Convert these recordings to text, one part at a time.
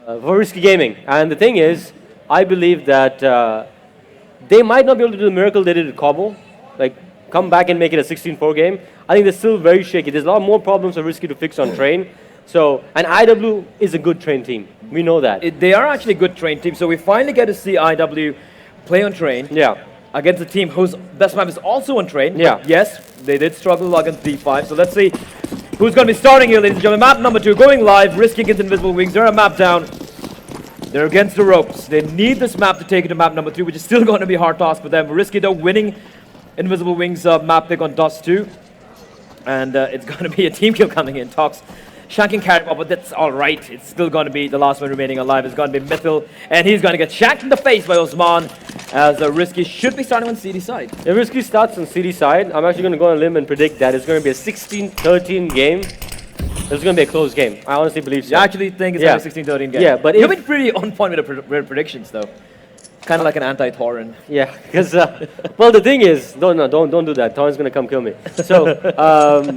for Risky Gaming. And the thing is, I believe that they might not be able to do the miracle they did with Cobble, like come back and make it a 16-4 game. I think they're still very shaky. There's a lot more problems for Risky to fix on Train. So, and IW is a good Train team. We know that. They are actually a good Train team, so we finally get to see IW play on Train. Yeah. Against a team whose best map is also on Train. Yeah. Yes, they did struggle against D5, so let's see who's going to be starting here, ladies and gentlemen. Map number 2, going live, Risky against Invisible Wings. They're a map down. They're against the ropes. They need this map to take it to map number 3, which is still going to be a hard task for them. Risky, though, winning Invisible Wings map pick on Dust 2. And it's going to be a team kill coming in. Talks shanking Carry Pop, but that's all right. It's still going to be the last one remaining alive. It's going to be Mythil, and he's going to get shanked in the face by Osman, as Risky should be starting on CD side. If Risky starts on CD side, I'm actually going to go on a limb and predict that it's going to be a 16-13 game. It's going to be a close game. I honestly believe so. You actually think it's going to be a 16-13 game? Yeah, but you've been pretty on point with the predictions, though. Kind of like an anti-Thorin. Yeah, because well, the thing is, don't do that. Thorin's going to come kill me. So.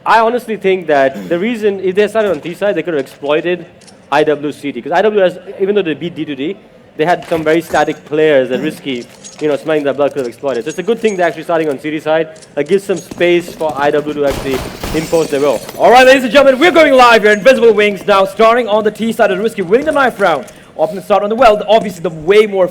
I honestly think that the reason, if they started on T side, they could have exploited IWCT. Because IW has, even though they beat D2D, they had some very static players that Risky, smelling their blood could have exploited. So it's a good thing they're actually starting on CD side. It gives some space for IW to actually impose their will. All right, ladies and gentlemen, we're going live here. Invisible Wings now starting on the T side of Risky, winning the knife round. Often start on the well. Obviously, the way more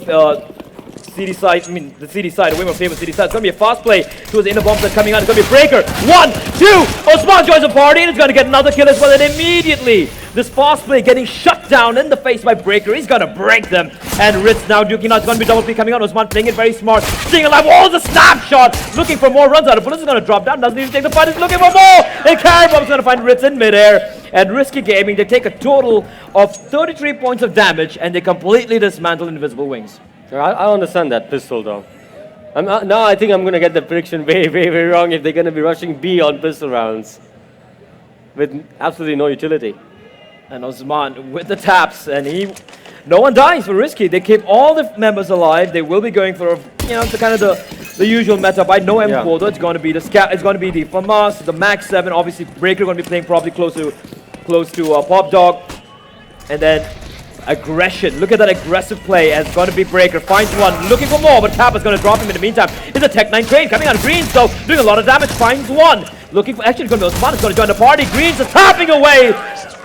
CD side, the CD side, way more famous CD side. It's going to be a fast play towards the inner bombs that's coming out. It's going to be a breaker. 1, 2. Osman joins the party and it's going to get another kill as well. And immediately, this fast play getting shut down in the face by Breaker. He's going to break them. And Ritz now duking out. It's going to be double P coming out. Osman playing it very smart. Staying alive. Oh, the snapshot. Looking for more runs out of bullets. Is going to drop down. Doesn't even take the fight. He's looking for more. And Carry Bomb's going to find Ritz in midair. And Risky Gaming, they take a total of 33 points of damage and they completely dismantle Invisible Wings. I understand that pistol though. Now I think I'm going to get the prediction very wrong if they're going to be rushing B on pistol rounds. With absolutely no utility. And Osman with the taps, and no one dies for Risky. They keep all the members alive. They will be going for, the usual meta. I know M4 though. It's going to be the FAMAS, the Max 7. Obviously, Breaker going to be playing probably close to Pop Dog. And then aggression. Look at that aggressive play as going to be Breaker. Finds one, looking for more, but Kappa's going to drop him in the meantime. It's a Tech 9 trade coming out of Greens, though, doing a lot of damage. Finds one. Looking for, actually, going to be Osman is going to join the party. Greens is tapping away.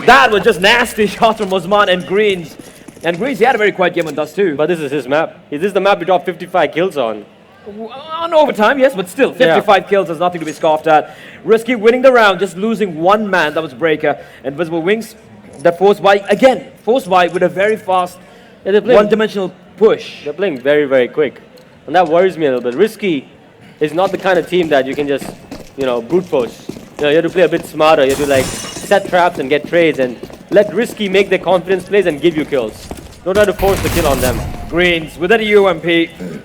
That was just nasty shots from Osman and Greens. And Greens, he had a very quiet game on Dust too. But this is his map. This is the map he dropped 55 kills on. On overtime, yes, but still, 55 kills is nothing to be scoffed at. Risky winning the round, just losing one man. That was Breaker. Invisible Wings, that forced by with a very fast, one-dimensional push. They're playing very quick. And that worries me a little bit. Risky is not the kind of team that you can just, brute force. You have to play a bit smarter. You have to set traps and get trades and let Risky make their confidence plays and give you kills. Don't try to force the kill on them. Greens with that UMP,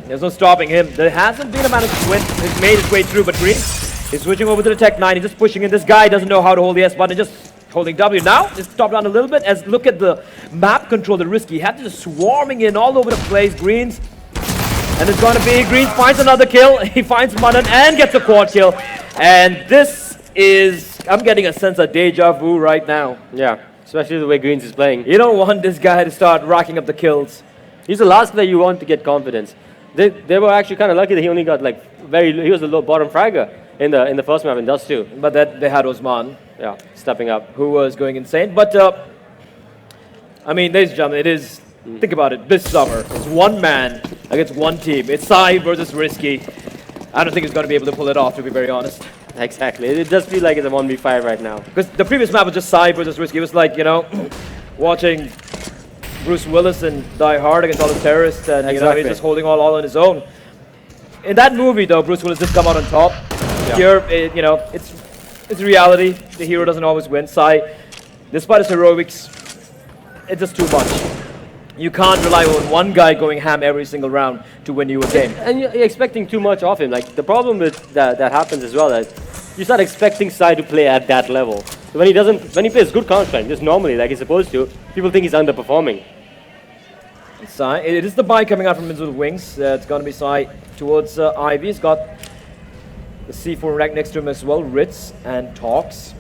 there's no stopping him. There hasn't been a man who's he's made his way through, but Greens is switching over to the Tech 9. He's just pushing in. This guy doesn't know how to hold the S button. Just holding W now. Just stop down a little bit. As look at the map control. The Risky he had to just swarming in all over the place. Greens, and it's going to be Greens finds another kill. He finds Manan and gets a quad kill. And this is, I'm getting a sense of deja vu right now. Yeah. Especially the way Greens is playing. You don't want this guy to start racking up the kills. He's the last player you want to get confidence. They were actually kind of lucky that he only got he was the low bottom fragger in the first map in Dust 2. But that they had Osman. Yeah, stepping up. Who was going insane. But, ladies and gentlemen, it is, think about it, this summer, it's one man against one team. It's Sai versus Risky. I don't think he's going to be able to pull it off, to be very honest. Exactly. It does feel like it's a 1v5 right now. Because the previous map was just Sai versus Risky. It was like, watching Bruce Willis and Die Hard against all the terrorists, and he's just holding all on his own. In that movie, though, Bruce Willis did come out on top. Yeah. Here, it's reality. The hero doesn't always win. Sai, despite his heroics, it's just too much. You can't rely on one guy going ham every single round to win you a game. And you're expecting too much of him. The problem with that happens as well, that you start expecting Sai to play at that level. So when he plays good Counter-Strike, just normally like he's supposed to, people think he's underperforming. Sai, it is the buy coming out from Invisible Wings. It's going to be Sai towards Ivy. He's got the C4 rack next to him as well, Ritz and Talks.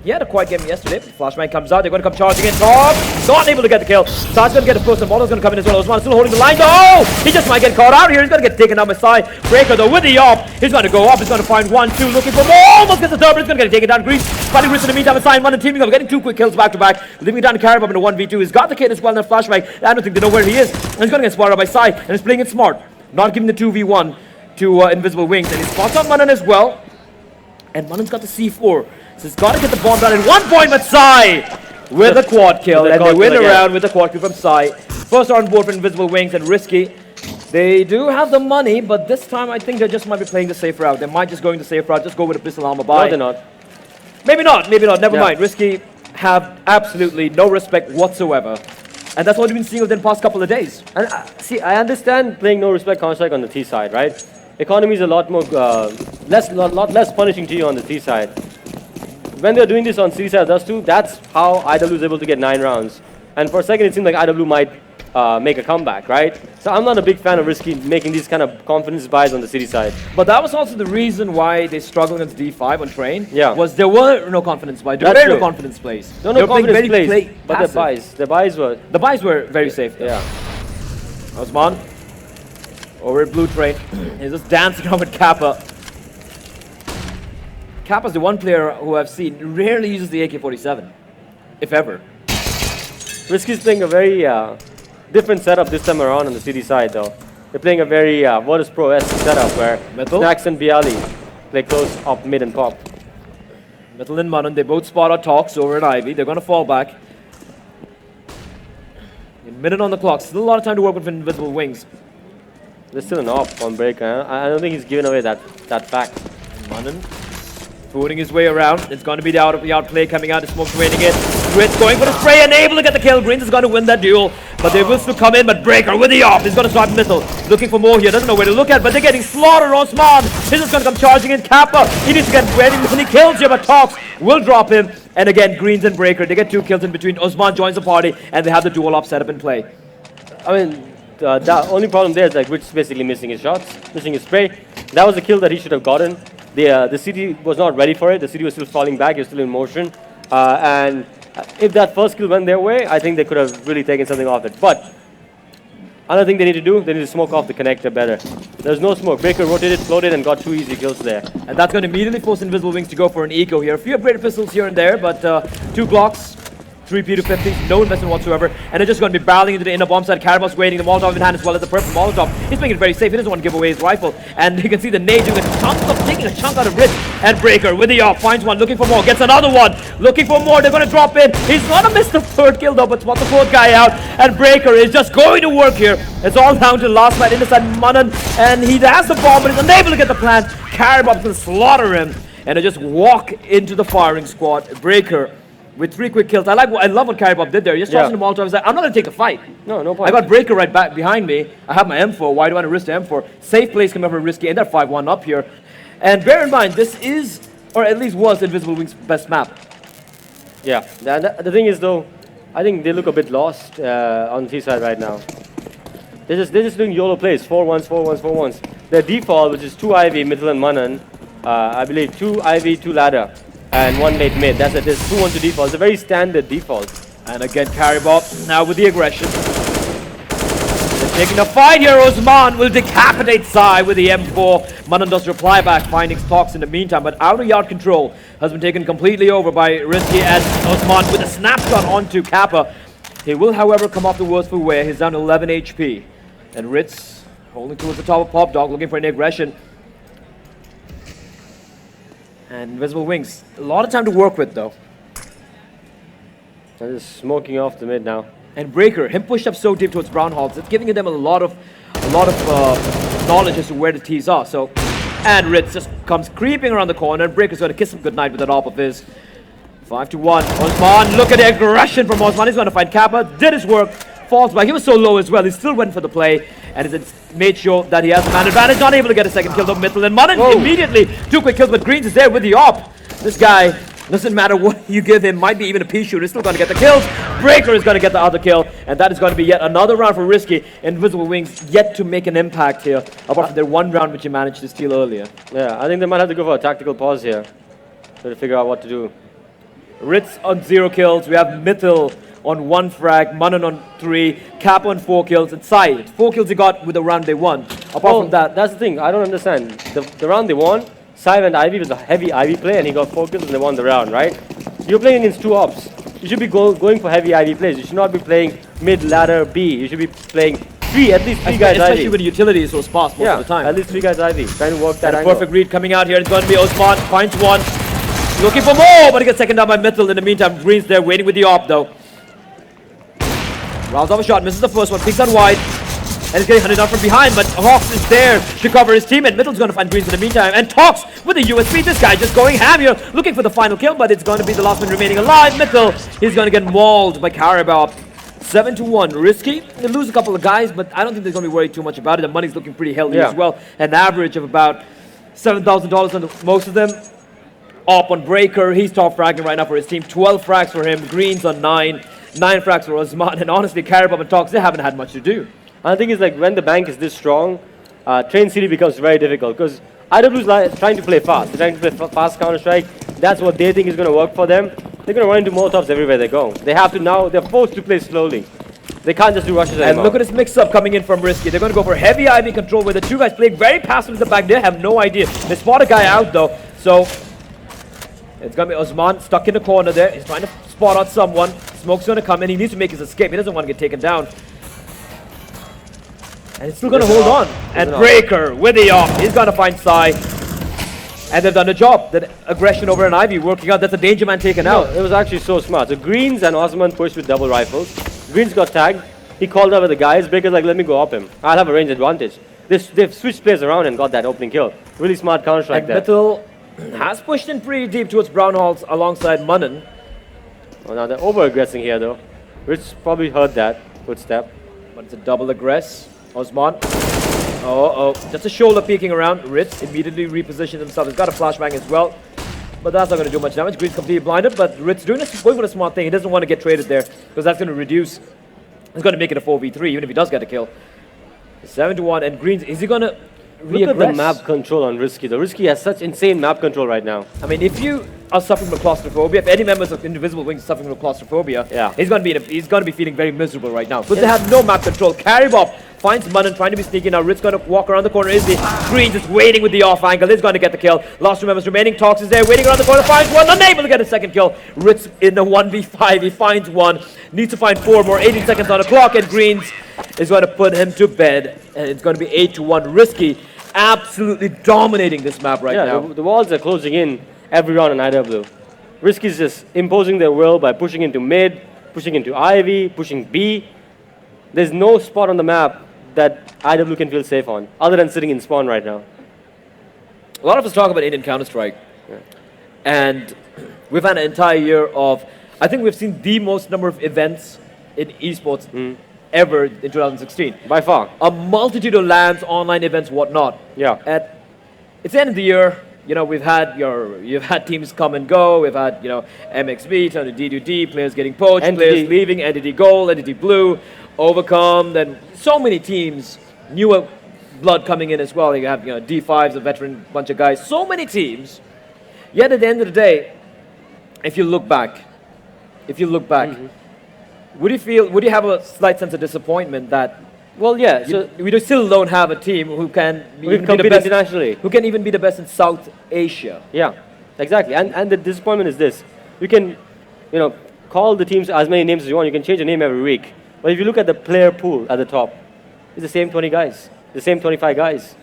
He had a quiet game yesterday. Flashbang comes out. They're going to come charging in. Top! Not able to get the kill. Sar's going to get a first, and Molo's going to come in as well. Osman still holding the line. Oh! He just might get caught out here. He's going to get taken down by Sai. Breaker though with the op. He's going to go up. He's going to find 1-2. Looking for more. Almost gets the third, but he's going to get taken down. Green fighting Risk in the meantime. Sai and Manan teaming up. Getting 2 quick kills back to back. Leaving down Caribou in a 1v2. He's got the kid as well in the flashbang. I don't think they know where he is. And he's going to get spotted by Sai. And he's playing it smart. Not giving the 2v1 to Invisible Wings. And he spots on Manan as well. And Manan's got the C4. So he's got to get the bomb down at 1 point, but Sai with a quad kill. And they win around with a quad kill from Sai. First on board for Invisible Wings and Risky. They do have the money, but this time I think they just might be playing the safe route. They might just go in the safe route, just go with a pistol armor buy. No, they're not. Maybe not, never mind. Risky have absolutely no respect whatsoever. And that's what we've been seeing over the past couple of days. And see, I understand playing no respect Counter-Strike on the T side, right? Economy is a lot more, lot less punishing to you on the T side. When they're doing this on C side, that's how IW is able to get 9 rounds. And for a second, it seemed like IW might make a comeback, right? So I'm not a big fan of Risky making these kind of confidence buys on the city side. But that was also the reason why they struggled against D5 on Train. Yeah. Was there were no confidence buys. There were no confidence plays. No They were playing confidence very plays, but passive. their buys were... The buys were very safe. Though. Yeah. Osman over at Blue Train. He's just dancing around with Kappa. Kappa's the one player who I've seen rarely uses the AK-47, if ever. Risky's playing a very different setup this time around on the city side, though. They're playing a very Virtus Pro-esque setup where Snacks and Bialy play close up, mid, and pop. Metal and Manan, they both spot our talks over at Ivy. They're going to fall back. A minute on the clock. Still a lot of time to work with Invisible Wings. There's still an op on Breaker. I don't think he's given away that fact. Manan fooling his way around. It's going to be the out play coming out. The smoke's raining in. Grit going for the spray and able to get the kill. Greens is going to win that duel, but they will still come in. But Breaker with the off. He's going to start missile. Looking for more here. Doesn't know where to look at, but they're getting slaughtered. Osman. He's just going to come charging in. Kappa. He needs to get very many kills here, but Tox will drop him. And again, Greens and Breaker. They get 2 kills in between. Osman joins the party, and they have the duel op set up in play. I mean, the only problem there is like Rich basically missing his shots, missing his spray. That was the kill that he should have gotten. The city was not ready for it. The city was still falling back. He was still in motion. And if that first kill went their way, I think they could have really taken something off it. But another thing they need to do, they need to smoke off the connector better. There's no smoke. Breaker rotated, floated, and got 2 easy kills there. And that's going to immediately force Invisible Wings to go for an eco here. A few upgraded pistols here and there, but 2 Glocks. 3 P250s, no investment whatsoever, and they're just going to be barreling into the inner bomb side. Caribou's waiting, the Molotov in hand as well as the purple Molotov. He's making it very safe. He doesn't want to give away his rifle, and you can see the nade doing taking a chunk out of Rich. And Breaker with the off finds one, looking for more, gets another one, looking for more. They're going to drop in. He's going to miss the 3rd kill though, but spot the 4th guy out, and Breaker is just going to work here. It's all down to the last man inside Manan, and he has the bomb, but he's unable to get the plant. Caribou's going to slaughter him, and they just walk into the firing squad. Breaker with 3 quick kills. I love what Caribou did there. He just tossing the Molotov. He's like, I'm not going to take the fight. No point. I got Breaker right back behind me. I have my M4. Why do I want to risk the M4? Safe place coming up for Risky, and they're 5-1 up here. And bear in mind, this is, or at least was, Invisible Wings' best map. Yeah. The thing is, though, I think they look a bit lost on the T side right now. They're just doing YOLO plays. 4-1s, 4-1s, 4-1s. Their default, which is 2 Ivy, Middle, and Manan. I believe 2 Ivy, 2 ladder. And 1 late mid. That's it. There's 2-1-2 default. It's a very standard default. And again, Caribou now with the aggression. They're taking a fight here. Osman will decapitate Sai with the M4. Manan does reply back, finding stocks in the meantime, but outer yard control has been taken completely over by Risky and Osman with a snapshot onto Kappa. He will, however, come off the worst for wear. He's down to 11 HP. And Ritz holding towards the top of Pop Dog, looking for an aggression. And Invisible Wings, a lot of time to work with though. They're just smoking off the mid now. And Breaker, him pushed up so deep towards Brown Halls, it's giving them a lot of knowledge as to where the T's are. So, and Ritz just comes creeping around the corner, and Breaker's going to kiss him goodnight with that op of his. 5-1. Osman, look at the aggression from Osman. He's going to find Kappa, did his work, falls back. He was so low as well. He still went for the play, and he's made sure that he has the man advantage. Not able to get a 2nd kill though. Mitchell and Manan immediately 2 quick kills, but Greens is there with the op. This guy, doesn't matter what you give him, might be even a pea shooter, he's still going to get the kills. Breaker is going to get the other kill, and that is going to be yet another round for Risky. Invisible Wings yet to make an impact here, apart from their 1 round which he managed to steal earlier. Yeah, I think they might have to go for a tactical pause here to figure out what to do. Ritz on 0 kills. We have Mittel on 1 frag, Manan on 3, Cap on 4 kills, and Sai. 4 kills he got with the round they won. Apart from that, that's the thing. I don't understand. The round they won, Sai and Ivy was a heavy Ivy play, and he got 4 kills and they won the round, right? You're playing against 2 ops. You should be going for heavy Ivy plays. You should not be playing mid, ladder, B. You should be playing at least 3 guys especially Ivy. when the utility is so sparse most of the time. At least 3 guys Ivy. Trying to work that And a angle. perfect read coming out here. It's going to be Osman. Finds one. Looking for more, but he gets second down by Mittel. In the meantime, Green's there waiting with the op though. Rounds off a shot, misses the first one, picks on wide. And he's getting hunted down from behind, but Hawks is there to cover his team, and Mittel's going to find Greens in the meantime. And Tox with the USP. This guy just going ham here, looking for the final kill, but it's going to be the last one remaining alive. Mittel, he's going to get mauled by Carabao. 7-1. Risky. They lose a couple of guys, but I don't think they're going to be worried too much about it. The money's looking pretty healthy as well. An average of about $7,000 on most of them. Op on Breaker. He's top fragging right now for his team. 12 frags for him. Greens on 9. 9 frags for Osman. And honestly, Carabao and Tox, they haven't had much to do. I think it's like when the bank is this strong, Train City becomes very difficult because IW is trying to play fast. They're trying to play fast Counter-Strike. That's what they think is going to work for them. They're going to run into Molotovs everywhere they go. They have to now, they're forced to play slowly. They can't just do rushes anymore. And look at this mix-up coming in from Risky. They're going to go for heavy IV control where the 2 guys playing very passive in the back. They have no idea. They spot a guy out though. So it's going to be Osman stuck in the corner there. He's trying to spot out someone. Smoke's going to come in. He needs to make his escape. He doesn't want to get taken down. And he's still going to hold on. And Breaker with the off. He's going to find Sai. And they've done the job. That aggression over an Ivy working out. That's a danger man taken out. It was actually so smart. So Greens and Osman pushed with double rifles. Greens got tagged. He called over the guys. Breaker's like, let me go up him. I'll have a range advantage. They've switched players around and got that opening kill. Really smart Counter-Strike there. Mittel has pushed in pretty deep towards Brownhalls alongside Manan. Oh, now they're over-aggressing here though. Rich probably heard that footstep. But it's a double aggress. Osman. Oh, just a shoulder peeking around. Ritz immediately repositioned himself. He's got a flashbang as well. But that's not going to do much damage. Green's completely blinded, but Ritz going for a smart thing. He doesn't want to get traded there because that's going to reduce. He's going to make it a 4v3 even if he does get a kill. 7-1 and Greens, is he going to Look at the map control on Risky. The Risky has such insane map control right now. I mean, if you are suffering from claustrophobia, if any members of Invisible Wings are suffering from claustrophobia, he's going to be feeling very miserable right now because they have no map control. Caribop finds Manan trying to be sneaky now. Ritz going to walk around the corner. Is he? Green just waiting with the off angle. He's going to get the kill. Last 2 members remaining. Tox is there waiting around the corner. Finds one. Unable to get a second kill. Ritz in the 1v5. He finds one. Needs to find 4 more. 18 seconds on the clock. And Greens is going to put him to bed. And it's going to be 8-1. Risky absolutely dominating this map right now. The walls are closing in every round on IW. Risky's just imposing their will by pushing into mid, pushing into Ivy, pushing B. There's no spot on the map that IW can feel safe on, other than sitting in spawn right now. A lot of us talk about Indian Counter-Strike. And we've had an entire year of, I think we've seen the most number of events in esports ever in 2016. By far. A multitude of LANs, online events, whatnot. Yeah. It's the end of the year. You know, you've had teams come and go. We've had, MXB, turn to D2D, players getting poached, players leaving, Entity Gold, Entity Blue, Overcome, then so many teams, newer blood coming in as well. You have, D5's a veteran bunch of guys, so many teams. Yet at the end of the day, if you look back, would you have a slight sense of disappointment that we still don't have a team who can compete internationally, who can even be the best in South Asia? Yeah, exactly. And the disappointment is this: you can, call the teams as many names as you want. You can change the name every week. But if you look at the player pool at the top, it's the same 20 guys, the same 25 guys.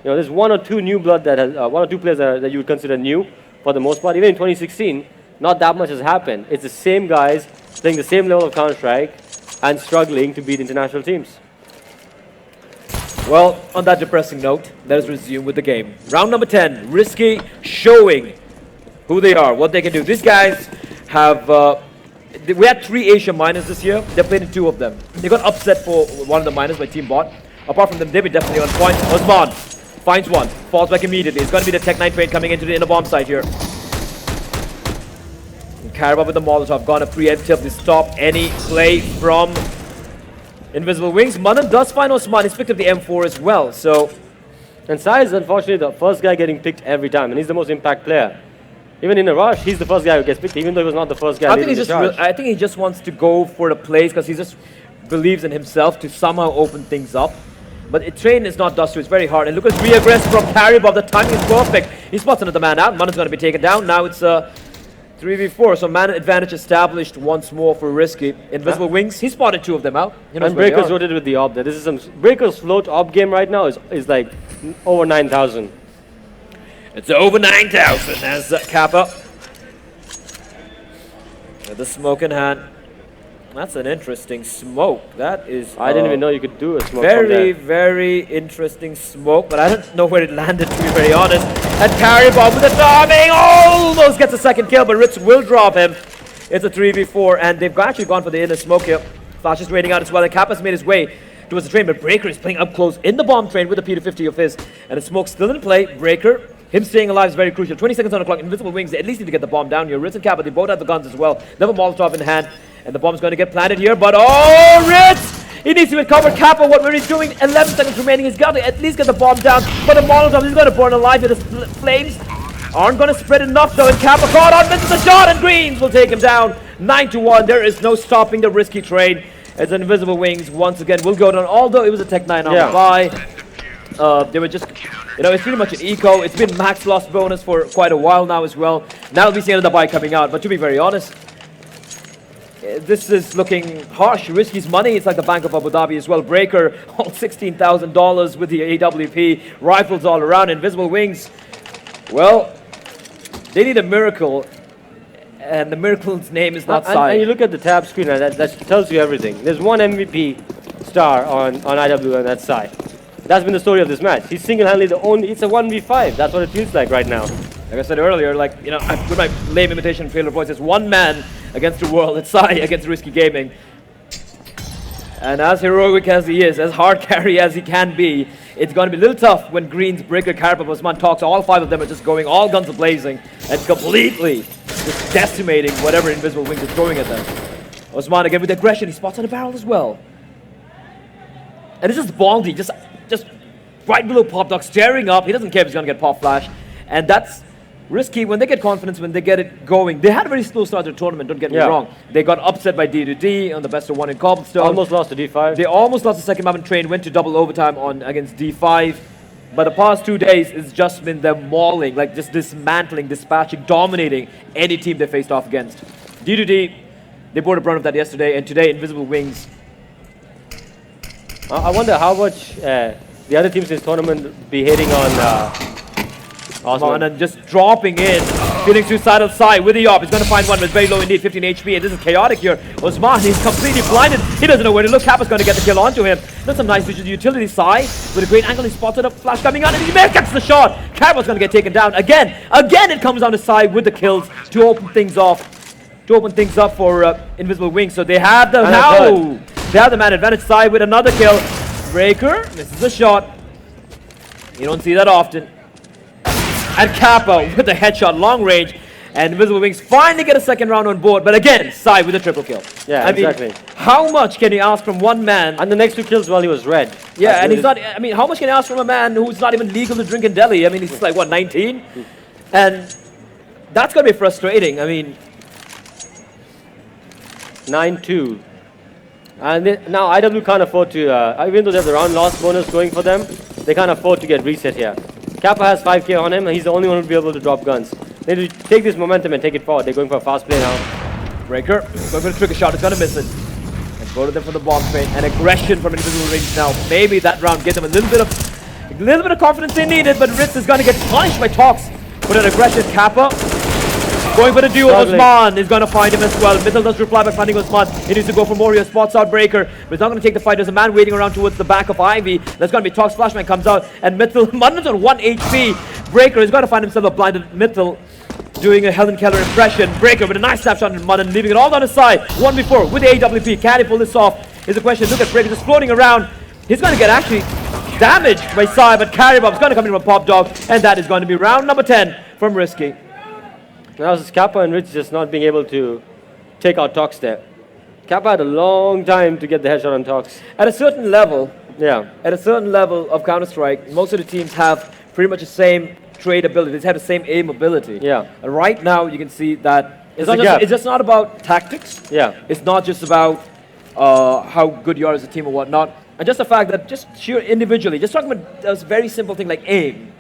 There's 1 or 2 new blood that has 1 or 2 players that you would consider new for the most part. Even in 2016, not that much has happened. It's the same guys playing the same level of Counter-Strike and struggling to beat international teams. Well, on that depressing note, let us resume with the game. Round number 10, Risky showing who they are, what they can do. These guys have, we had 3 Asia minors this year. They played in 2 of them. They got upset for one of the minors by Team Bot. Apart from them, they'll be definitely on point. Osman finds one, falls back immediately. It's going to be the Tech 9 train coming into the inner bomb site here. Carabao with the Molotov, gonna preemptively stop any play from Invisible Wings. Manan does find Osman. He's picked up the M4 as well, so... And Sai is unfortunately the first guy getting picked every time, and he's the most impact player. Even in a rush, he's the first guy who gets picked, even though he was not the first guy I think leading he's the just. charge. I think he just wants to go for the plays because he just believes in himself to somehow open things up. But train is not Duster. It's very hard. And look at re-aggress from Karibov. The timing is perfect. He spots another man out. Munan's going to be taken down. Now it's 3v4. So man advantage established once more for Risky. Invisible Wings. He spotted 2 of them out. He knows And where they Breakers are. rotated with the op there. This is some Breakers float op game right now is like over 9,000. It's over 9,000 as Kappa. With the smoke in hand. That's an interesting smoke. That is. I didn't even know you could do a smoke from Very, there. very interesting smoke, but I don't know where it landed, to be very honest. And Karibov with the timing almost gets a second kill, but Ritz will drop him. It's a 3v4, and they've actually gone for the inner smoke here. Flash is waiting out as well, and Kappa's made his way towards the train, but Breaker is playing up close in the bomb train with a P250 of his, and the smoke's still in play. Breaker, him staying alive is very crucial. 20 seconds on the clock. Invisible Wings, they at least need to get the bomb down here. Ritz and Kappa, they both have the guns as well. They have a Molotov in hand, and the bomb's going to get planted here, but oh, Ritz! He needs to recover Kappa. What he's doing, 11 seconds remaining. He's got to at least get the bomb down, but the Molotov is going to burn alive. The flames aren't going to spread enough though, and Kappa caught on, misses the shot, and Greens will take him down. 9-1. There is no stopping the Risky trade. As Invisible Wings once again will go down, although it was a Tech 9 on the buy. They were just, it's pretty much an eco. It's been max loss bonus for quite a while now as well. Now we see another buy coming out, but to be very honest, this is looking harsh. Risky's money, it's like the Bank of Abu Dhabi as well. Breaker, all $16,000 with the AWP. Rifles all around. Invisible Wings, well, they need a miracle. And the miracle's name is not Sai. And you look at the tab screen, and that tells you everything. There's one MVP star on IW on that side. That's been the story of this match. He's single-handedly the only. It's a 1v5. That's what it feels like right now. Like I said earlier, with my lame imitation of Taylor voice, it's one man against the world. It's Sai against Risky Gaming. And as heroic as he is, as hard carry as he can be, it's going to be a little tough when Greens, Breaker, Karpov, Osman talks. All 5 of them are just going all guns a-blazing and completely just decimating whatever Invisible Wings is throwing at them. Osman again with aggression. He spots on the barrel as well. And it's just Baldy, just right below Pop Dog, staring up. He doesn't care if he's going to get Pop Flash. And that's Risky. When they get confidence, when they get it going. They had a very slow start to the tournament, don't get me wrong. They got upset by D2D on the best of 1 in Cobblestone. Almost lost to D5. They almost lost the second map in train, went to double overtime against D5. But the past 2 days, it's just been them mauling, like just dismantling, dispatching, dominating any team they faced off against. D2D, they bore the brunt of that yesterday, and today Invisible Wings. I wonder how much the other teams in this tournament be hating on Osman. And just dropping in, feeling suicidal side with the op. He's going to find one with very low indeed, 15 HP, and this is chaotic here. Osman, he's completely blinded. He doesn't know where to look. Kappa's going to get the kill onto him. That's some nice utility side with a great angle. He spotted up, flash coming out, and he gets the shot. Kappa's going to get taken down again. Again, it comes down to side with the kills to open things off. To open things up for Invisible Wings. So they have the they have the man advantage side with another kill. Breaker misses the shot. You don't see that often. And Kappa with a headshot, long range, and Invisible Wings finally get a second round on board. But again, Sai with a triple kill. Yeah, exactly. How much can you ask from one man? And the next 2 kills while he was red. Yeah, and he's not. I mean, how much can you ask from a man who's not even legal to drink in Delhi? I mean, he's like what, 19, and that's gonna be frustrating. I mean, 9-2. And now IW can't afford to, even though they have the round loss bonus going for them, they can't afford to get reset here. Kappa has 5k on him, and he's the only one who will be able to drop guns. They need to take this momentum and take it forward. They're going for a fast play now. Breaker going for the trigger shot. It's gonna miss it. And go to them for the bomb train. And aggression from Invisible Wings now. Maybe that round gives them a little bit of confidence they needed, but Ritz is gonna get punished by Tox with an aggression. Kappa going for the duo. Osman is going to find him as well. Mitchell does reply by finding Osman. He needs to go for Moria. Spots out Breaker, but he's not going to take the fight. There's a man waiting around towards the back of Ivy. There's going to be Tox. Flashman comes out, and Mitchell, Munan's on 1 HP. Breaker is going to find himself a blinded Mitchell doing a Helen Keller impression. Breaker with a nice snapshot on Munan, leaving it all down his side. 1v4 with the AWP. Can he pull this off? Is the question. Look at Breaker just floating around. He's going to get actually damaged by Sai, but Karibov is going to come in from Pop Dog, and that is going to be round number 10 from Risky. Now it's Kappa and Rich just not being able to take out Tox there. Kappa had a long time to get the headshot on Tox. At a certain level, Yeah. of Counter-Strike, most of the teams have pretty much the same trade ability. They have the same aim ability. Yeah. And right now, you can see that There's a gap. it's just not about tactics. Yeah. It's not just about how good you are as a team or whatnot. And just the fact that just sheer individually, just talking about this very simple thing like aim,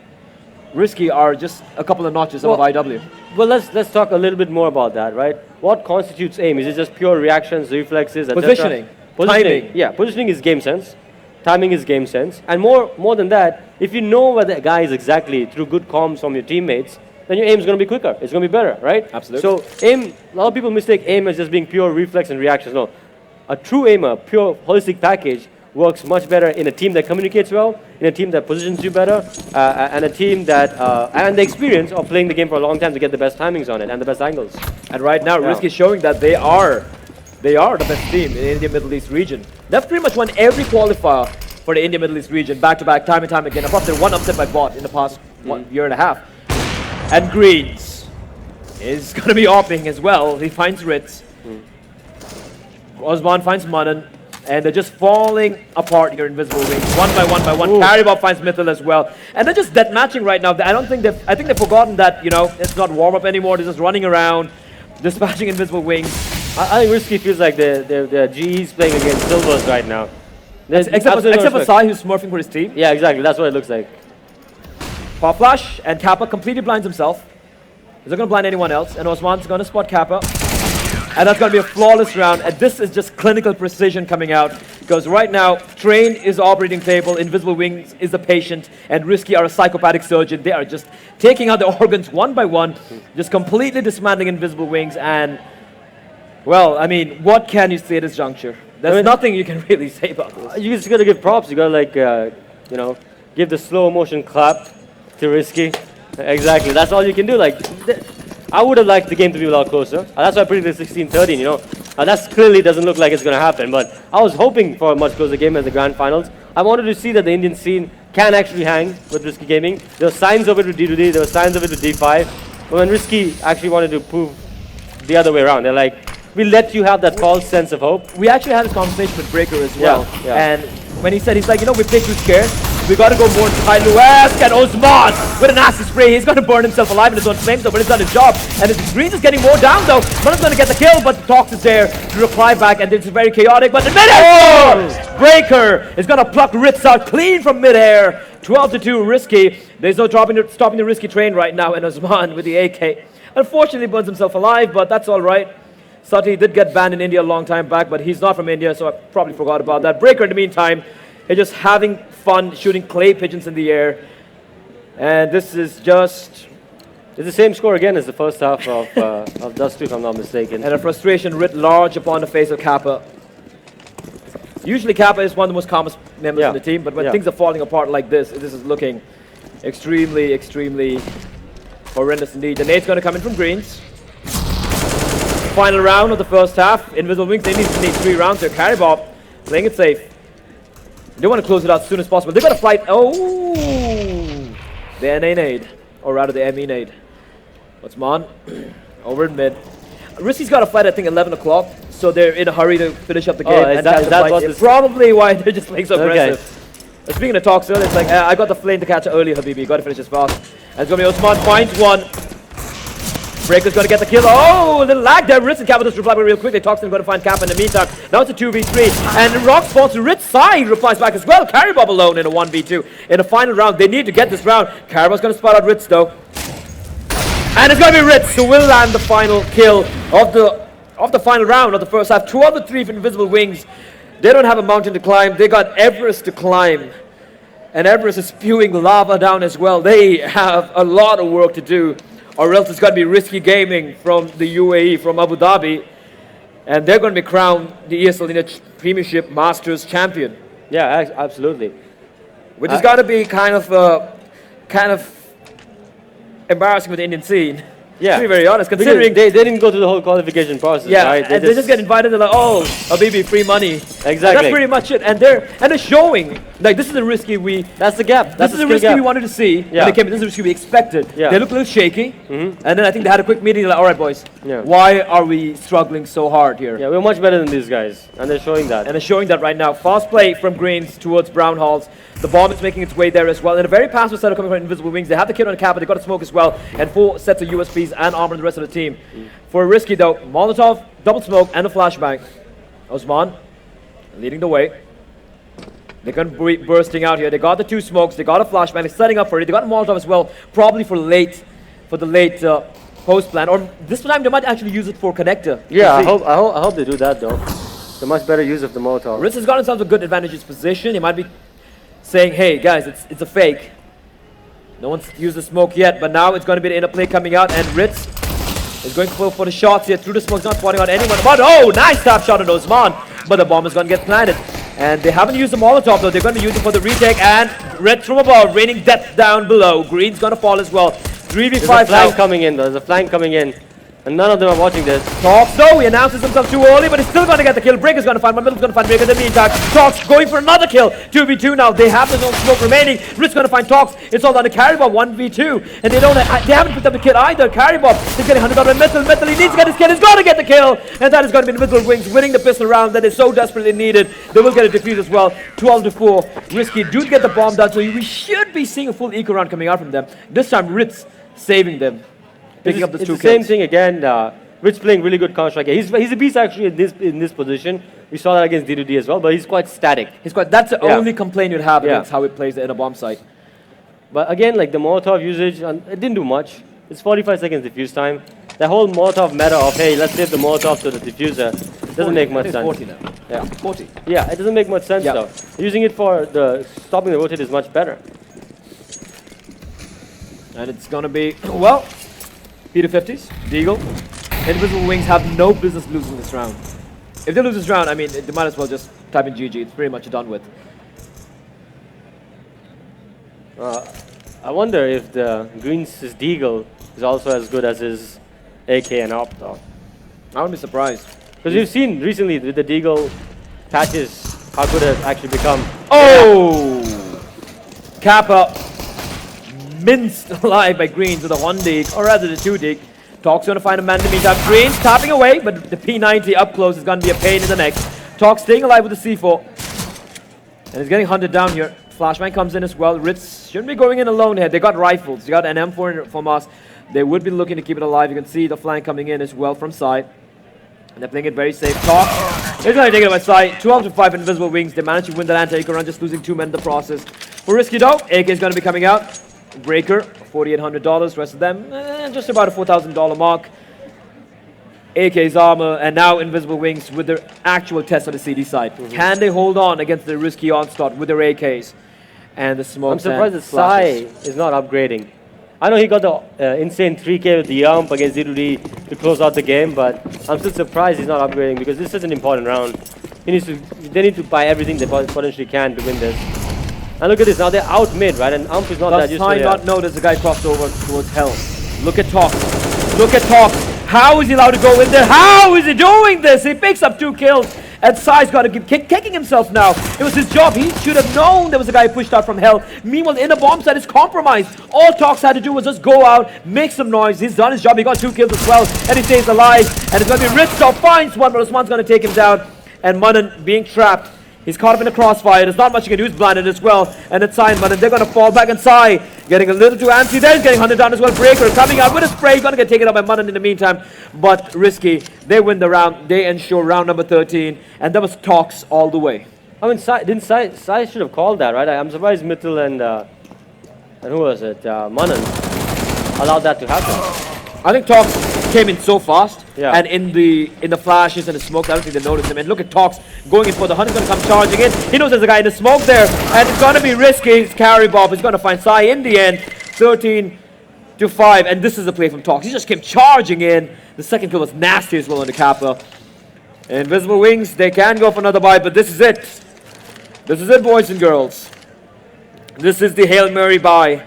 Risky are just a couple of notches above IW. Well, let's talk a little bit more about that, right? What constitutes aim? Is it just pure reactions, reflexes, etc.? Positioning, timing. Yeah, positioning is game sense. Timing is game sense. And more than that, if you know where the guy is exactly through good comms from your teammates, then your aim is going to be quicker. It's going to be better, right? Absolutely. So aim, a lot of people mistake aim as just being pure reflex and reactions. No, a true aimer, pure holistic package works much better in a team that communicates well, in a team that positions you better, and a team that, and the experience of playing the game for a long time to get the best timings on it and the best angles. And right now, Risky is showing that they are the best team in the India Middle East region. They've pretty much won every qualifier for the India Middle East region, back to back, time and time again. Apart from one upset by Bot in the past year and a half. And Greens is going to be opping as well. He finds Ritz. Osman finds Manan. And they're just falling apart here in Invisible Wings, one by one by one. Caribop finds Mithil as well. And they're just death matching right now. I think they've forgotten that, you know, it's not warm-up anymore. They're just running around, dispatching Invisible Wings. I think Risky feels like they're GEs playing against Silvers right now. Except for Sai, who's smurfing for his team. Yeah, exactly. That's what it looks like. Pop Flash, and Kappa completely blinds himself. He's not going to blind anyone else. And Osman's going to spot Kappa. And that's going to be a flawless round. And this is just clinical precision coming out. Because right now, Train is operating table, Invisible Wings is the patient, and Risky are a psychopathic surgeon. They are just taking out the organs one by one, just completely dismantling Invisible Wings. And, well, I mean, what can you say at this juncture? There's nothing you can really say about this. You just got to give props. You got to, like, you know, give the slow motion clap to Risky. Exactly. That's all you can do. Like, I would have liked the game to be a lot closer. That's why I predicted 16-13, you know. That clearly doesn't look like it's going to happen, but I was hoping for a much closer game as the grand finals. I wanted to see that the Indian scene can actually hang with Risky Gaming. There were signs of it with D2D, there were signs of it with D5. But when Risky actually wanted to prove the other way around, they're like, we let you have that false sense of hope. We actually had this conversation with Breaker as well. Yeah. And when he said, he's like, you know, we played too scared. We got to go more into Luesk, and Osman with an acid spray. He's going to burn himself alive in his own flames, though, but it's done his job. And his Greens is getting more down, though. Manan's going to get the kill, but the Tox is there to reply back, and it's very chaotic. But in midair, Breaker is going to pluck Ritz out clean from midair. 12-2, Risky. There's no stopping the Risky train right now, and Osman with the AK. Unfortunately, burns himself alive, but that's all right. Sati did get banned in India a long time back, but he's not from India, so I probably forgot about that. Breaker, in the meantime, is just having fun shooting clay pigeons in the air. And this is just... It's the same score again as the first half of Dust 2, if I'm not mistaken. And a frustration writ large upon the face of Kappa. Usually Kappa is one of the most calmest members in the team, but when things are falling apart like this is looking extremely, extremely horrendous indeed. The nade's going to come in from Greens. Final round of the first half. Invisible Wings, they need 3 rounds here. Caribop playing it safe. They want to close it out as soon as possible. They've got to fight. Oh! The NA nade. Or rather, the ME nade. Osman over in mid. Risky's got a fight, I think, 11 o'clock. So they're in a hurry to finish up the game. Is that what probably why they're just playing so aggressive. But speaking of talks earlier, it's like, I got the flame to catch it early, Habibi. Got to finish this fast. And it's going to be Osman finds one. Breaker's going to get the kill. Oh, a little lag there. Ritz and Kappa just reply real quick. Toxin going to find Kappa in the meantime. Now it's a 2v3. And Rock spawns to Ritz side. Replies back as well. Caribop alone in a 1v2. In the final round, they need to get this round. Caribop's going to spot out Ritz though. And it's going to be Ritz who will land the final kill of the final round of the first half. 2 of the 3 for Invisible Wings. They don't have a mountain to climb. They got Everest to climb. And Everest is spewing lava down as well. They have a lot of work to do. Or else it's going to be Risky Gaming from the UAE, from Abu Dhabi. And they're going to be crowned the ESL India Premiership Masters Champion. Yeah, absolutely. Which is going to be kind of embarrassing with the Indian scene. Yeah. To be very honest, considering they didn't go through the whole qualification process, right? They just get invited. They're like, oh, Habibi, free money. Exactly. That's pretty much it. And they're showing, like, this is the Risky we... That's the gap. This That's is the the skill Risky gap. we wanted to see. Yeah. When they came in. This is the Risky we expected. Yeah. They look a little shaky. And then I think they had a quick meeting, like, all right, boys, Yeah. why are we struggling so hard here? Yeah, we're much better than these guys, and they're showing that. And they're showing that right now. Fast play from Greens towards Brown Halls. The bomb is making its way there as well. And a very passive setup coming from Invisible Wings. They have the kid on the cap, but they got a smoke as well. And 4 sets of USPs and armor on the rest of the team. For Risky though, Molotov, double smoke, and a flashbang. Osman leading the way. They're going to be bursting out here. They got the 2 smokes. They got a flashbang. They're setting up for it. They got a Molotov as well, probably for the late post plan. Or this time they might actually use it for connector. Yeah, I We'll see. hope they do that though. They're much better use of the Molotov. Ritz has got himself a good advantageous position. He might be saying, hey guys, it's a fake. No one's used the smoke yet, but now it's going to be the interplay coming out, and Ritz is going for the shots here through the smoke, not spotting out anyone. But oh, nice tap shot on Osman, but the bomb is going to get planted. And they haven't used the Molotov though. They're going to use it for the retake, and Red from above, raining death down below. Green's going to fall as well. 3v5 There's a now. flank coming in though. There's a flank coming in. And none of them are watching this. Talks though, he announces himself too early, but he's still going to get the kill. Breaker's going to find one, Middle's going to find Breaker in the meantime. Talks going for another kill. 2v2 now. They have no smoke remaining. Ritz going to find Talks. It's all on the carry bomb, 1v2. And they haven't picked up the kill either. Carry bomb. He's getting hunted out by Metal. Metal, he needs to get his kill. He's going to get the kill. And that is going to be Invisible Wings winning the pistol round that is so desperately needed. They will get a defuse as well. 12-4. Risky do get the bomb down, so we should be seeing a full eco round coming out from them. This time Ritz saving them. Picking up the 2 kills. It's the same thing again. Ritz playing really good Counter-Strike. He's a beast actually in this position. We saw that against D2D as well, but he's quite static. That's the Yeah. only complaint you'd have Yeah. against how it plays in a bomb site. But again, like the Molotov usage, it didn't do much. It's 45 seconds diffuse time. The whole Molotov meta of, hey, let's save the Molotov to the diffuser, doesn't make much It's sense. 40 now. Yeah. 40. Yeah, it doesn't make much sense Yeah. though. Using it for the stopping the rotate is much better. And it's going to be, well, P250s, Deagle. Invisible Wings have no business losing this round. If they lose this round, I mean, they might as well just type in GG. It's pretty much done with. I wonder if the Green's Deagle is also as good as his AK and Op though. I wouldn't be surprised. Because you've seen recently with the Deagle patches how good it has actually become. Oh! Kappa minced alive by Greens with a 1 dig, or rather the 2 dig. Talk's going to find a man in the meantime. Greens tapping away, but the P90 up close is going to be a pain in the neck. Talk staying alive with the C4. And he's getting hunted down here. Flashbang comes in as well. Ritz shouldn't be going in alone here. They got rifles. They got an M4 from us. They would be looking to keep it alive. You can see the flank coming in as well from side. And they're playing it very safe. Talk is going to take it by side. 12-5 Invisible Wings. They managed to win that anti-AK run, just losing 2 men in the process. For Risky though, AK is going to be coming out. Breaker, $4,800. Rest of them, just about a $4,000 mark. AK's armor, and now Invisible Wings with their actual test on the CD side. Can they hold on against the Risky onslaught with their AKs and the smoke? I'm surprised that Sai is not upgrading. I know he got the insane 3K with the Yump against D2D to close out the game, but I'm still surprised he's not upgrading because this is an important round. They need to buy everything they potentially can to win this. And look at this, now they're out mid, right? And Ump is not that Does used to Sai it. not know there's a guy crossed over towards Hell? Look at Talk. Look at Talk. How is he allowed to go in there? How is he doing this? He picks up 2 kills. And Sai's got to keep kicking himself now. It was his job. He should have known there was a guy pushed out from Hell. Meanwhile, the inner bomb site is compromised. All Talks had to do was just go out, make some noise. He's done his job. He got 2 kills as well. And he stays alive. And it's going to be Ritz. Finds one, but Osman's going to take him down. And Manan being trapped. He's caught up in the crossfire. There's not much he can do. He's blinded as well. And it's Sai and Manan. They're going to fall back. And Sai getting a little too antsy there. He's getting hunted down as well. Breaker coming out with a spray. Going to get taken out by Manan in the meantime. But Risky, they win the round. They ensure round number 13. And that was Talks all the way. I mean, Sai should have called that, right? I'm surprised Mittal and who was it? Manan allowed that to happen. I think Talks came in so fast. Yeah. And in the flashes and the smoke, I don't think they noticed him. And look at Talks going in for the Hunter's going to come charging in. He knows there's a guy in the smoke there. And it's going to be Risky. His carry Bob is going to find Sai in the end. 13-5. And this is the play from Talks. He just came charging in. The second kill was nasty as well on the Kappa. Invisible Wings, they can go for another bite, but this is it. This is it, boys and girls. This is the Hail Mary buy.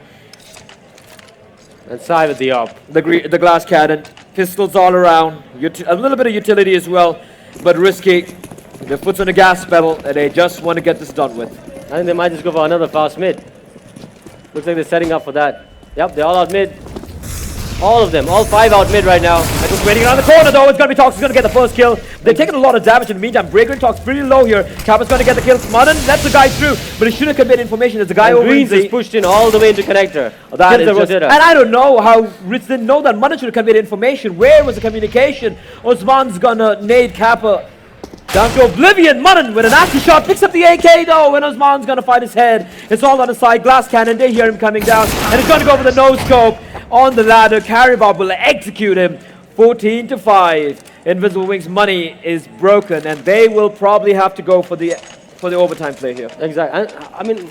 And Sai with the up. The glass cannon. Pistols all around. A little bit of utility as well. But Risky Their foot's on the gas pedal, and they just want to get this done with. I think they might just go for another fast mid. Looks like they're setting up for that. Yep, they're all out mid. All of them, all 5 out mid right now. And just waiting around the corner though, it's gonna be Tox who's gonna get the first kill. They've taken a lot of damage in the meantime. Breaker Tox pretty low here. Kappa's gonna get the kill. Mudden lets the guy through, but he shouldn't convey information. There's a guy And over Greens in is Z. pushed in all the way into connector. That Kills is the just, rotator. and I don't know how Ritz didn't know that. Mudden should have conveyed information. Where was the communication? Osman's gonna nade Kappa down to oblivion. Mudden with a nasty shot picks up the AK though, and Osman's gonna fight his head. It's all on the side. Glass cannon, they hear him coming down, and he's gonna go for the no scope on the ladder. Karibov will execute him. 14-5. Invisible Wings' money is broken, and they will probably have to go for the overtime play here. Exactly. And, I mean,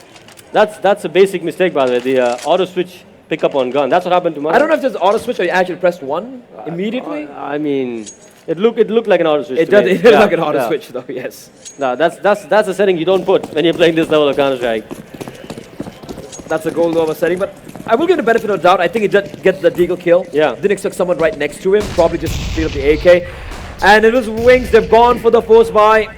that's a basic mistake, by the way. The auto switch pickup on gun. That's what happened to mine. I don't know if there's auto switch or you actually pressed 1 immediately. I mean, it looked like an auto switch. It to does. me. It looks Yeah, like an auto yeah. switch, though. Yes. No, that's a setting you don't put when you're playing this level of Counter Strike. That's a gold over setting, but I will give the benefit of the doubt. I think he did get the deagle kill. Yeah. Didn't expect someone right next to him. Probably just feel the AK. And it was Wings. They've gone for the force buy.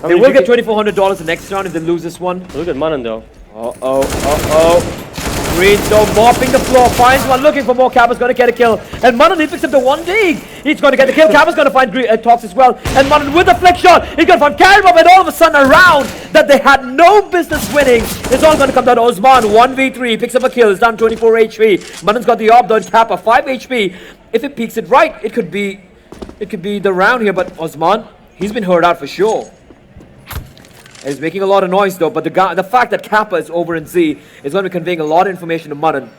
They will get $2,400 the next round if they lose this one. Look at Manan though. Uh-oh. Greens though mopping the floor, finds one, looking for more. Kappa's gonna get a kill. And Manan, he picks up the 1 dig. He's gonna get the kill. Kappa's gonna find Tox as well. And Manan with a flick shot. He's gonna find Karibov, and all of a sudden a round that they had no business winning. It's all gonna come down to Osman. 1v3, picks up a kill. It's down 24 HP. Manan's got the op done. Kappa 5 HP. If it peaks it right, it could be the round here, but Osman, he's been hurt out for sure. And he's making a lot of noise though, but the fact that Kappa is over in Z is going to be conveying a lot of information to Mudden.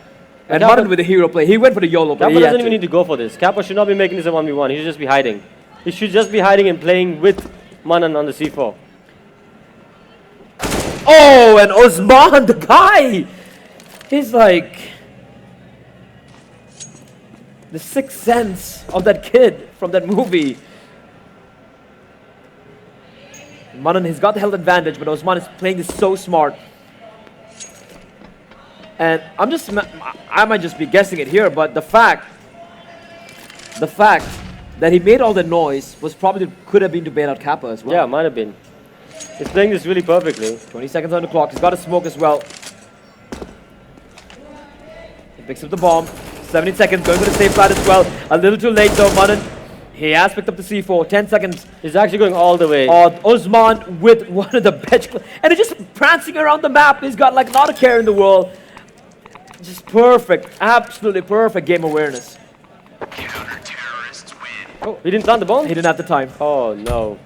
And Kappa- Mudden with the hero play, he went for the YOLO play. Kappa He had doesn't even to. need to go for this. Kappa should not be making this a 1v1. He should just be hiding. He should just be hiding and playing with Manan on the C4. Oh, and Osman, the guy! He's like the sixth sense of that kid from that movie. Manan, he's got the health advantage, but Osman is playing this so smart. And I might just be guessing it here, but the fact that he made all the noise was probably could have been to bail out Kappa as well. Yeah, might have been. He's playing this really perfectly. 20 seconds on the clock. He's got a smoke as well. He picks up the bomb. 17 seconds, going for the safe plat as well. A little too late though, Manan. He has picked up the C4. 10 seconds. He's actually going all the way. Osman with one of the best. And he's just prancing around the map. He's got like not a care in the world. Just perfect. Absolutely perfect game awareness. Oh, he didn't plant the bomb? He didn't have the time. Oh, no.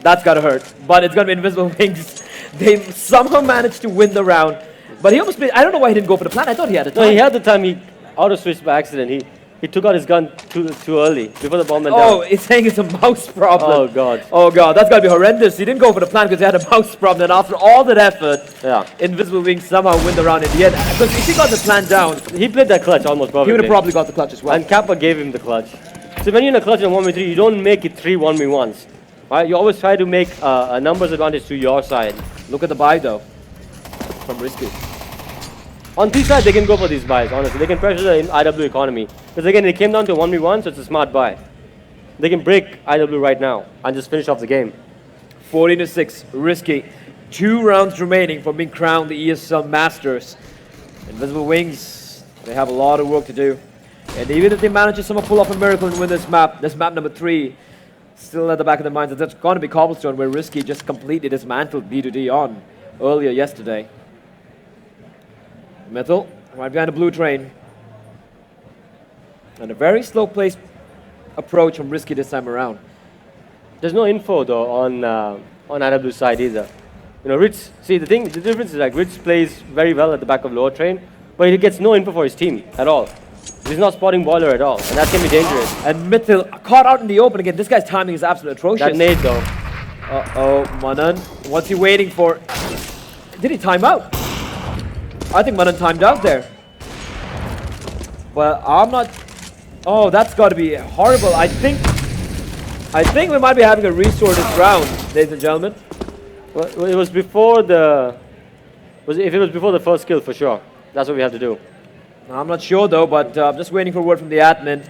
That's gotta hurt. But it's gonna be Invisible Wings. They somehow managed to win the round. But he almost played. I don't know why he didn't go for the plan. I thought he had the time. No, he had the time. He auto-switched by accident. He took out his gun too early, before the bomb went Oh, down. it's saying it's a mouse problem. Oh, God. Oh, God. That's gotta be horrendous. He didn't go for the plan because he had a mouse problem. And after all that effort, Yeah. Invisible Wings somehow win the round in the end. Because if he got the plan down, He played that clutch almost perfectly. he would have probably got the clutch as well. And Kappa gave him the clutch. So when you're in a clutch in 1v3, you don't make it 3 1v1s. Right? You always try to make a numbers advantage to your side. Look at the buy though from Risky. On T side, they can go for these buys, honestly. They can pressure the IW economy. Because again, it came down to 1v1, so it's a smart buy. They can break IW right now and just finish off the game. 14-6, Risky. 2 rounds remaining from being crowned the ESL Masters. Invisible Wings, they have a lot of work to do. And even if they manage to somehow pull off a miracle and win this map number 3, still at the back of their minds that that's going to be Cobblestone, where Risky just completely dismantled B2D on earlier yesterday. Metal, right behind the blue train. And a very slow place approach from Risky this time around. There's no info though on IW side either. You know, Ritz, see the difference is like Ritz plays very well at the back of lower train, but he gets no info for his team at all. He's not spotting Boiler at all, and that can be dangerous. And Mitchell caught out in the open again. This guy's timing is absolutely atrocious. That nade though. Uh-oh, Manan. What's he waiting for? Did he time out? I think Manan timed out there. Well, I'm not... Oh, that's got to be horrible. I think we might be having a restore this round, ladies and gentlemen. Well, it was before the... If it was before the first kill, for sure. That's what we have to do. I'm not sure though, but I'm just waiting for word from the admin.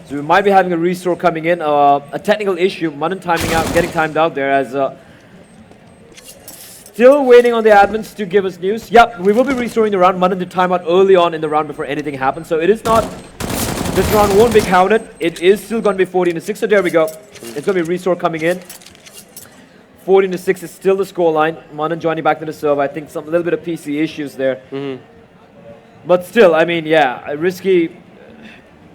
So we might be having a restore coming in. A technical issue. Manan timing out, getting timed out there as. Still waiting on the admins to give us news. Yep, we will be restoring the round. Manan did timeout early on in the round before anything happened. So it is not. This round won't be counted. It is still going to be 14-6. So there we go. It's going to be restore coming in. 14-6 is still the scoreline. Manan joining back to the serve. I think a little bit of PC issues there. But still, I mean, yeah, Risky.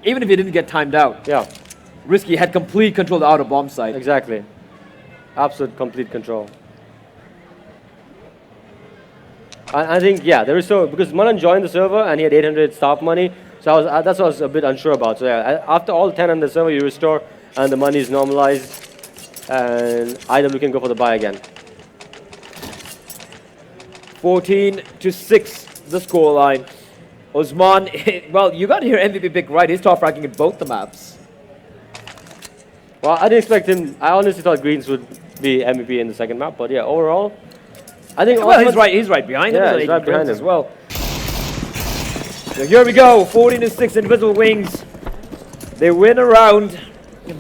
Even if he didn't get timed out, Yeah, Risky had complete control of the outer bomb site. exactly. Absolute complete control. I think, yeah, there is so, because Manan joined the server and he had 800 staff money, so that's what I was a bit unsure about. So yeah, after all 10 on the server, you restore and the money is normalized and IW can go for the buy again. 14-6, the scoreline. Osman, well, you got to hear MVP pick right. He's top ranking in both the maps. Well, I didn't expect him, I honestly thought Greens would be MVP in the second map, but yeah, overall, I think Well, he's right behind him. Yeah, He's he's on right 18 behind kills as him. well. So here we go, 14-6, Invisible Wings. They win a round,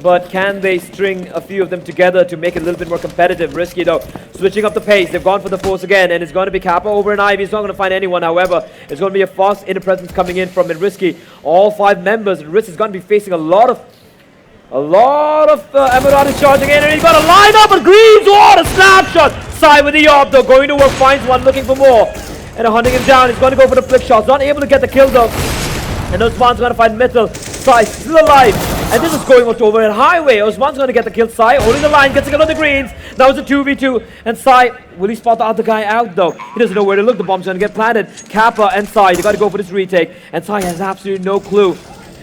but can they string a few of them together to make it a little bit more competitive? Risky though, switching up the pace. They've gone for the force again, and it's going to be Kappa over an Ivy. He's not going to find anyone, however. It's going to be a fast inner presence coming in from Risky. All 5 members, and Risk is going to be facing a lot of Emirati charging in, and he's got a line up and Greens. What a snapshot! Side with the orb though, going to work, finds one, looking for more. And hunting him down, he's going to go for the flick shots. Not able to get the kill though. And Osman's going to find Metal. Sai still alive. And this is going up to overhead highway. Osman's going to get the kill. Sai holding the line, gets a kill on the Greens. Now it's a 2v2. And Sai, will he spot the other guy out though? He doesn't know where to look. The bomb's going to get planted. Kappa and Sai, they got to go for this retake. And Sai has absolutely no clue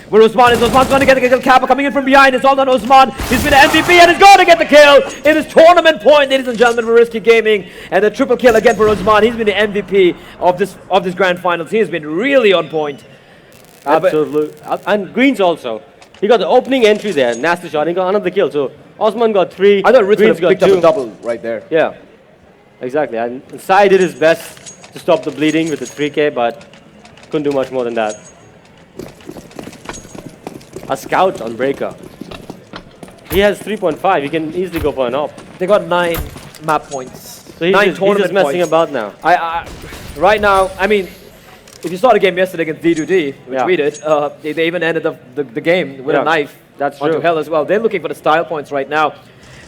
where Osman is. Osman's going to get the kill. Kappa coming in from behind. It's all on Osman. He's been an MVP and he's going to get the kill. It is tournament point, ladies and gentlemen, for Risky Gaming. And the triple kill again for Osman. He's been the MVP of this grand finals. He has been really on point. Absolutely. And Greens also. He got the opening entry there, nasty shot, he got another kill. So Osman got 3, I thought Ritz Greens got picked up 2. a double right there. Yeah, exactly. And Sai did his best to stop the bleeding with the 3K, but couldn't do much more than that. A scout on Breaker. He has 3.5. He can easily go for an op. They got 9 map points. So he's 9 just tournament messing points. about now. Right now, I mean, if you saw the game yesterday against D2D, which Yeah. we did, they even ended the game with Yeah, a knife that's onto true. Hell as well. They're looking for the style points right now.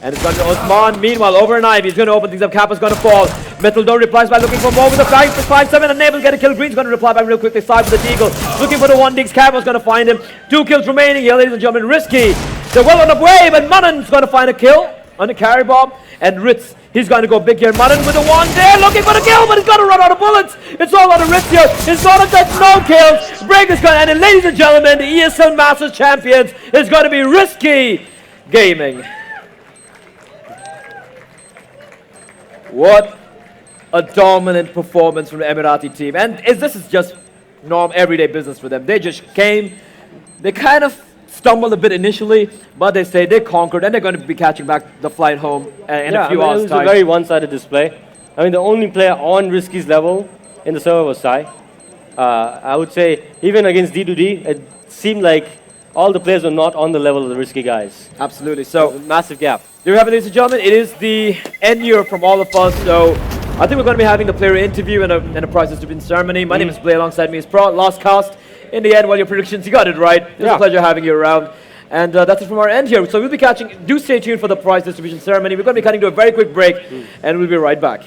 And it's going to Osman. Meanwhile, over an Ivy. He's going to open things up. Kappa's going to fall. Metal Door replies by looking for more with the 5-7. Unable to get a kill. Green's going to reply back real quickly. Side with the Deagle. Looking for the 1 digs. Kappa's going to find him. 2 kills remaining here, ladies and gentlemen. Risky. They're well on the way, but Manan's going to find a kill on the carry bomb. And Ritz, he's going to go big here. Manan with the 1 there. Looking for the kill, but he's going to run out of bullets. It's all on the Ritz here. He's going to get no kills. Breaker's going to end it. Ladies and gentlemen, the ESL Masters Champions is going to be Risky Gaming. What a dominant performance from the Emirati team. And this is just everyday business for them. They just came, they kind of stumbled a bit initially, but they say they conquered and they're going to be catching back the flight home in a few hours' it was time. a very one-sided display. I mean, the only player on Risky's level in the server was Sai. I would say even against D2D, it seemed like all the players were not on the level of the Risky guys. Absolutely. So, Massive gap. there you have it, ladies and gentlemen. It is the end year from all of us. So, I think we're going to be having the player interview and a prize distribution ceremony. My name is Blair, alongside me is Pro. Last cast. In the end, well, your predictions, you got it right. It was a pleasure having you around. And that's it from our end here. So we'll be catching, do stay tuned for the prize distribution ceremony. We're going to be cutting to a very quick break, and we'll be right back.